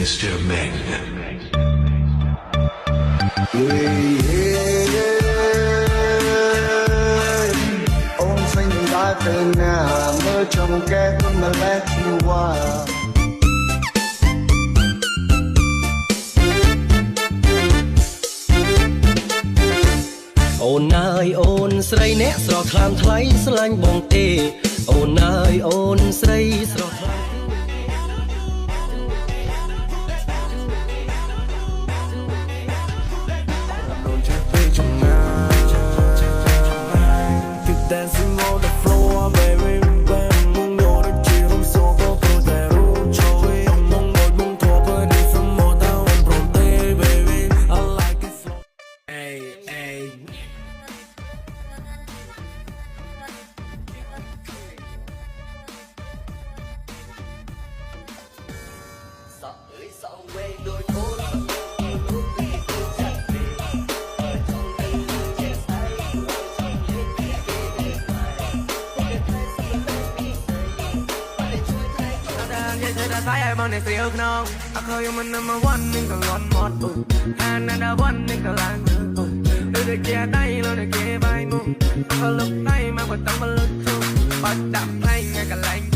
Mr. Meng. Ôn xanh đã về nhà mơ trong kẻ con mà lẽ hoa Ôn ơi ôn srei nè sọ khlam thay slanh bong tê ôn ơi ôn srei sọ Dancing on the floor, baby. When mong nhớ đến chiều hôm sau có tôi tại ru trôi. Mong ngồi mong thua bởi đi from more down and from there, baby. I like it slow. Hey, hey. sọ ơi sọ quê đôi ôn lúc đi tôi chặt đi ở trong đây luôn che say ở trong hết đi về ngoài để thấy sự baby say và để chui thay Đã thấy em on này yêu không? I call you my number one, nhưng còn ngon một another one, nhưng còn là người đôi đôi chia tay, đôi đôi chia bay mu. Có lúc tay mà còn tâm mà lực thu, bắt đạp tay ngay cả lạnh.